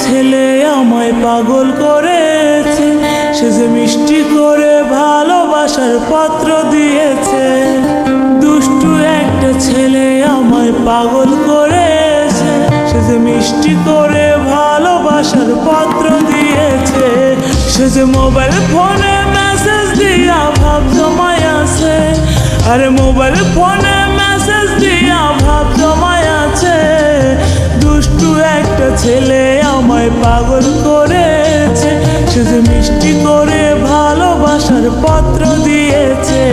ছেলে আমায় পাগল করেছে, সে যে মিষ্টি করে ভালোবাসার পত্র দিয়েছে। দুষ্টু একটা ছেলে আমায় পাগল করেছে, সে যে মিষ্টি করে ভালোবাসার পত্র দিয়েছে। সে যে মোবাইল ফোনে মেসেজ দিয়া ভাব জমায় আছে, আরে মোবাইল ফোনে মেসেজ দিয়া ভাব জমায় আছে। দুষ্টু একটা ছেলে আমায় পাগল করেছে, সে যে মিষ্টি করে ভালোবাসার পত্র দিয়েছে।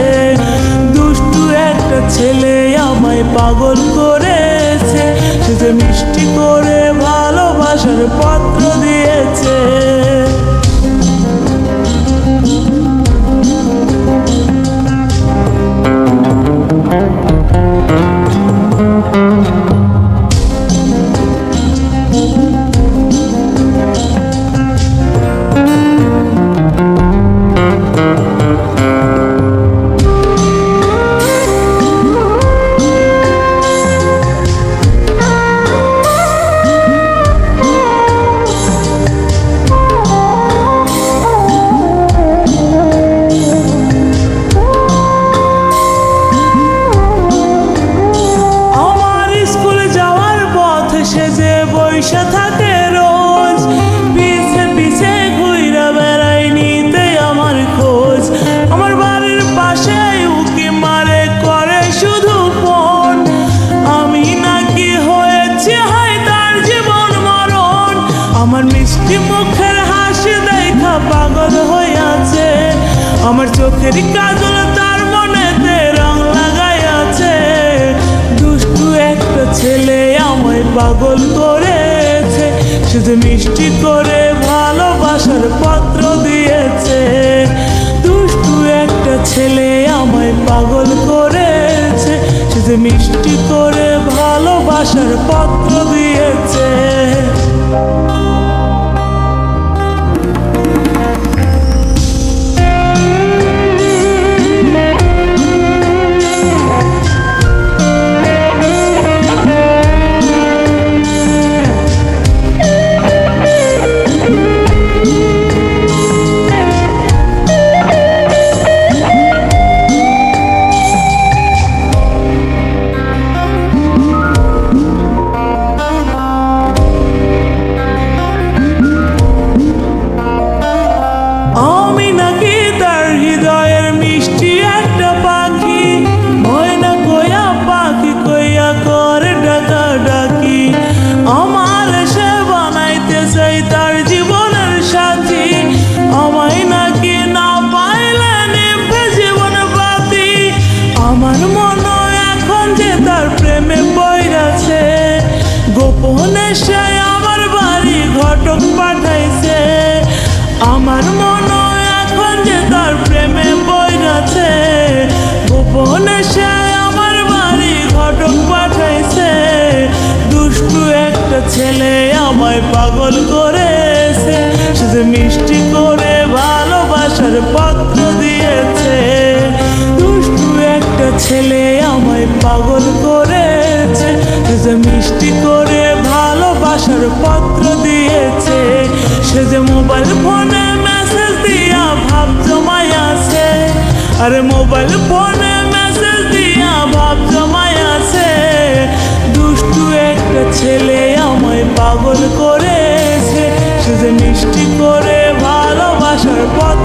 দুষ্টু একটা ছেলে আমায় পাগল করেছে, সে যে মিষ্টি করে ভালোবাসার পত্র দিয়েছে। বসে থাকে রোজ, পিছে পিছে ঘুরে বেড়াই নিতে আমার খোঁজ। আমার বাড়ির পাশে উকি মারে করে শুধু ফোন, আমি নাকি হয়েছি হয় তার জীবন মরণ। আমার মিষ্টি মুখের হাসি দেখা পাগল হয়ে আছে, আমার চোখের কাজল তার মনেতে রং লাগাই আছে। দুষ্টু একটা ছেলে আমায় পাগল করেছে, সে যে মিষ্টি করে ভালোবাসার পত্র দিয়েছে। দুষ্টু একটা ছেলে আমায় পাগল করেছে, সে যে মিষ্টি করে ভালোবাসার পত্র দিয়েছে। আমি নাকি তার হৃদয়ের মিষ্টি একটা পাখি, ময়না কইয়া পাখি কইয়া করে ডাকা ডাকি। আমার সে বানাইতে চাই তার জীবনের সাথী, আমায় নাকি না পাইলে নিভবে জীবন বাতি। আমার মনে এখন যে তার প্রেমে পইরাছে, গোপনে সে আমার বাড়ি ঘটক পাঠাইছে। আমার মনে এখন যে তার প্রেমে পইরাছে, গোপনে সে আমার বাড়ি ঘটক পাঠাইছে। দুষ্টু একটা ছেলে আমায় পাগল করেছে, সে যে মিষ্টি করে ভালোবাসার পত্র দিয়েছে। দুষ্টু একটা ছেলে আমায় পাগল করেছে, সে যে মিষ্টি করে ভালোবাসার পত্র দিয়েছে। সে যে মোবাইল ফোনে মেসেজ দিয়া ভাব জমাই আছে, আরে মোবাইল ফোনে মেসেজ দিয়া ভাব জমাই আছে। দুষ্টু একটা ছেলে আমায় পাগল করেছে, সে যে মিষ্টি করে ভালোবাসার পত্র